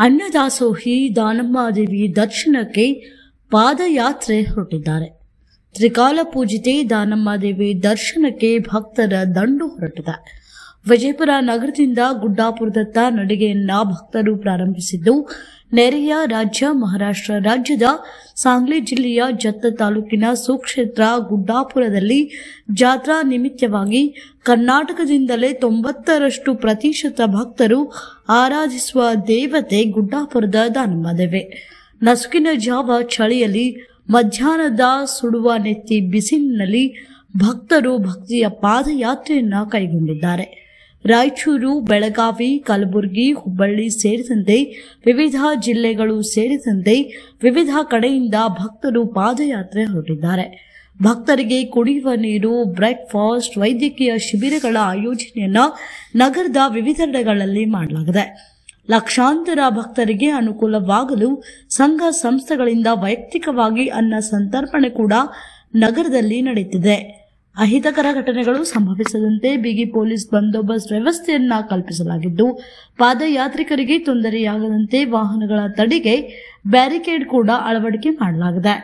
ಅನ್ನದಾಸೋಹಿ ದಾನಮ್ಮಾದೇವಿ ದರ್ಶನಕ್ಕೆ ಪಾದಯಾತ್ರೆ ಹೊರಟಿದ್ದಾರೆ. ತ್ರಿಕಾಲ ಪೂಜಿತೆ ದಾನಮ್ಮಾದೇವಿ ದರ್ಶನಕ್ಕೆ ಭಕ್ತರ ದಂಡು ಹೊರಟಿದೆ. ವಿಜಯಪುರ ನಗರದಿಂದ ಗುಡ್ಡಾಪುರದತ್ತ ನಡಿಗೆಯನ್ನ ಭಕ್ತರು ಪ್ರಾರಂಭಿಸಿದ್ದು, ನೆರೆಯ ರಾಜ್ಯ ಮಹಾರಾಷ್ಟ್ರ ರಾಜ್ಯದ ಸಾಂಗ್ಲಿ ಜಿಲ್ಲೆಯ ಜತ್ತ ತಾಲೂಕಿನ ಸುಕ್ಷೇತ್ರ ಗುಡ್ಡಾಪುರದಲ್ಲಿ ಜಾತ್ರಾ ನಿಮಿತ್ತವಾಗಿ ಕರ್ನಾಟಕದಿಂದಲೇ 90% ಭಕ್ತರು ಆರಾಧಿಸುವ ದೇವತೆ ಗುಡ್ಡಾಪುರದ ದಾನಮ್ಮಾದೇವಿ. ನಸುಕಿನ ಜಾವ ಚಳಿಯಲ್ಲಿ ಮಧ್ಯಾಹ್ನದ ಸುಡುವ ನೆತ್ತಿ ಬಿಸಿಲಿನಲ್ಲಿ ಭಕ್ತರು ಭಕ್ತಿಯ ಪಾದಯಾತ್ರೆಯನ್ನ ಕೈಗೊಂಡಿದ್ದಾರೆ. ರಾಯಚೂರು, ಬೆಳಗಾವಿ, ಕಲಬುರಗಿ, ಹುಬ್ಬಳ್ಳಿ ಸೇರಿದಂತೆ ವಿವಿಧ ಜಿಲ್ಲೆಗಳು ಸೇರಿದಂತೆ ವಿವಿಧ ಕಡೆಯಿಂದ ಭಕ್ತರು ಪಾದಯಾತ್ರೆ ಹೊರಟಿದ್ದಾರೆ. ಭಕ್ತರಿಗೆ ಕುಡಿಯುವ ನೀರು, ಬ್ರೇಕ್ಫಾಸ್ಟ್, ವೈದ್ಯಕೀಯ ಶಿಬಿರಗಳ ಆಯೋಜನೆಯನ್ನ ನಗರದ ವಿವಿಧೆಡೆಗಳಲ್ಲಿ ಮಾಡಲಾಗಿದೆ. ಲಕ್ಷಾಂತರ ಭಕ್ತರಿಗೆ ಅನುಕೂಲವಾಗಲು ಸಂಘ ಸಂಸ್ಥೆಗಳಿಂದ ವೈಯಕ್ತಿಕವಾಗಿ ಅನ್ನ ಸಂತರ್ಪಣೆ ಕೂಡ ನಗರದಲ್ಲಿ ನಡೆಯುತ್ತಿದೆ. ಅಹಿತಕರ ಘಟನೆಗಳು ಸಂಭವಿಸದಂತೆ ಬಿಗಿ ಪೊಲೀಸ್ ಬಂದೋಬಸ್ತ್ ವ್ಯವಸ್ಥೆಯನ್ನ ಕಲ್ಪಿಸಲಾಗಿದ್ದು, ಪಾದಯಾತ್ರಿಕರಿಗೆ ತೊಂದರೆಯಾಗದಂತೆ ವಾಹನಗಳ ತಡೆಗೆ ಬ್ಯಾರಿಕೇಡ್ ಕೂಡ ಅಳವಡಿಕೆ ಮಾಡಲಾಗಿದೆ.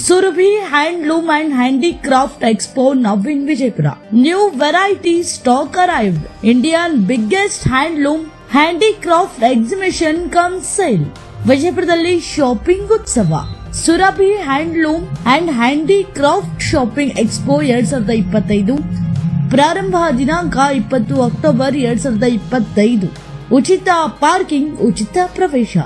Surabhi Handloom and Handicraft Expo now in Vijaypura. New variety stock arrived. Indian biggest handloom handicraft exhibition comes sale. ವಿಜಯಪುರದಲ್ಲಿ ಶಾಪಿಂಗ್ ಉತ್ಸವ. Surabhi handloom and handicraft shopping expo 2025 ಪ್ರಾರಂಭ. ದಿನಾಂಕ 20 ಅಕ್ಟೋಬರ್ 2025. ಉಚಿತ ಪಾರ್ಕಿಂಗ್, ಉಚಿತ ಪ್ರವೇಶ.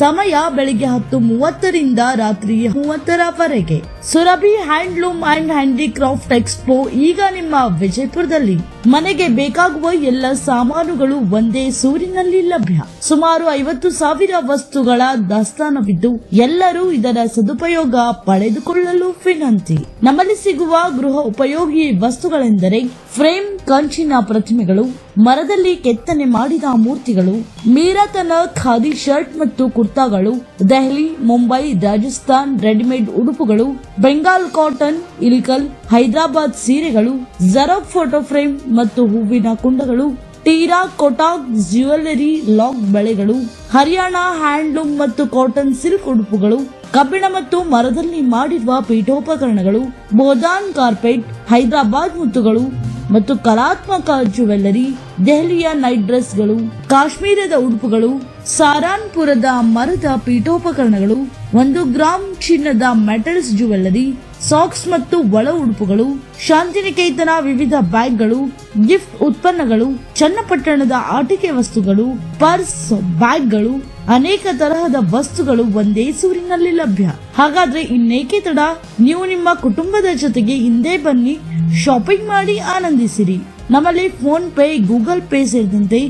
ಸಮಯ ಬೆಳಿಗ್ಗೆ 10:30ರಿಂದ ರಾತ್ರಿ 30ರವರೆಗೆ. Surabhi handloom and handicraft expo ಈಗ ನಿಮ್ಮ ವಿಜಯಪುರದಲ್ಲಿ. ಮನೆಗೆ ಬೇಕಾಗುವ ಎಲ್ಲ ಸಾಮಾನುಗಳು ಒಂದೇ ಸೂರಿನಲ್ಲಿ ಲಭ್ಯ. ಸುಮಾರು 50,000 ವಸ್ತುಗಳ ದಾಸ್ತಾನವಿದ್ದು ಎಲ್ಲರೂ ಇದರ ಸದುಪಯೋಗ ಪಡೆದುಕೊಳ್ಳಲು ವಿನಂತಿ. ನಮ್ಮಲ್ಲಿ ಸಿಗುವ ಗೃಹ ಉಪಯೋಗಿ ವಸ್ತುಗಳೆಂದರೆ ಫ್ರೇಮ್, ಕಂಚಿನ ಪ್ರತಿಮೆಗಳು, ಮರದಲ್ಲಿ ಕೆತ್ತನೆ ಮಾಡಿದ ಮೂರ್ತಿಗಳು, ಮೀರಾತನ ಖಾದಿ ಶರ್ಟ್ ಮತ್ತು ಕುರ್ತಾಗಳು, ದೆಹಲಿ, ಮುಂಬೈ, ರಾಜಸ್ಥಾನ್ ರೆಡಿಮೇಡ್ ಉಡುಪುಗಳು, ಬೆಂಗಾಲ್ ಕಾಟನ್, ಇಲ್ಕಲ್, ಹೈದರಾಬಾದ್ ಸೀರೆಗಳು, ಜರಬ್ ಫೋಟೋ ಫ್ರೇಮ್ ಮತ್ತು ಹೂವಿನ ಕುಂಡಗಳು, ಟೀರಾ ಕೊಟಾಕ್ ಜ್ಯುವೆಲರಿ ಲಾಕ್ ಬಳೆಗಳು, ಹರಿಯಾಣ ಹ್ಯಾಂಡ್ಲೂಮ್ ಮತ್ತು ಕಾಟನ್ ಸಿಲ್ಕ್ ಉಡುಪುಗಳು, ಕಬ್ಬಿಣ ಮತ್ತು ಮರದಲ್ಲಿ ಮಾಡಿರುವ ಪೀಠೋಪಕರಣಗಳು, ಬೋದಾನ್ ಕಾರ್ಪೆಟ್, ಹೈದರಾಬಾದ್ ಮುತ್ತುಗಳು, ಮತ್ತು ಕಲಾತ್ಮಕ ಜ್ಯುವೆಲ್ಲರಿ, ದೆಹಲಿಯ ನೈಟ್ ಡ್ರೆಸ್ಗಳು, ಕಾಶ್ಮೀರದ ಉಡುಪುಗಳು, ಸಾರಾನ್ಪುರದ ಮರದ ಪೀಠೋಪಕರಣಗಳು, 1 ಗ್ರಾಂ ಚಿನ್ನದ ಮೆಟಲ್ಸ್ ಜ್ಯುವೆಲ್ಲರಿ, ಸಾಕ್ಸ್ ಮತ್ತು ಒಳ ಉಡುಪುಗಳು, ಶಾಂತಿನಿಕೇತನ ವಿವಿಧ ಬ್ಯಾಗ್ಗಳು, ಗಿಫ್ಟ್ ಉತ್ಪನ್ನಗಳು, ಚನ್ನಪಟ್ಟಣದ ಆಟಿಕೆ ವಸ್ತುಗಳು, ಪರ್ಸ್, ಬ್ಯಾಗ್ಗಳು, ಅನೇಕ ತರಹದ ವಸ್ತುಗಳು ಒಂದೇ ಸೂರಿನಲ್ಲಿ ಲಭ್ಯ. ಹಾಗಾದ್ರೆ ಇನ್ನೇಕೆ ತಡ? ನೀವು ನಿಮ್ಮ ಕುಟುಂಬದ ಜೊತೆಗೆ ಹಿಂದೆ ಬನ್ನಿ, ಶಾಪಿಂಗ್ ಮಾಡಿ ಆನಂದಿಸಿರಿ. ನಮ್ಮಲ್ಲಿ ಫೋನ್ ಪೇ, ಗೂಗಲ್ ಪೇ ಸೇರಿದಂತೆ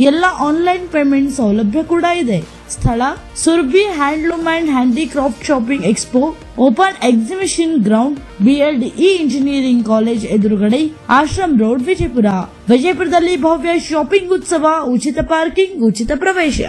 ಎಲ್ಲ ಆನ್ಲೈನ್ ಪೇಮೆಂಟ್ ಸೌಲಭ್ಯ ಕೂಡ ಇದೆ. ಸ್ಥಳ Surabhi handloom and handicraft shopping expo, open exhibition ground, BLDE engineering college ಎದುರುಗಡೆ, ಆಶ್ರಮ್ ರೋಡ್, ವಿಜಯಪುರ. ವಿಜಯಪುರದಲ್ಲಿ ಭವ್ಯ ಶಾಪಿಂಗ್ ಉತ್ಸವ, ಉಚಿತ ಪಾರ್ಕಿಂಗ್, ಉಚಿತ ಪ್ರವೇಶ.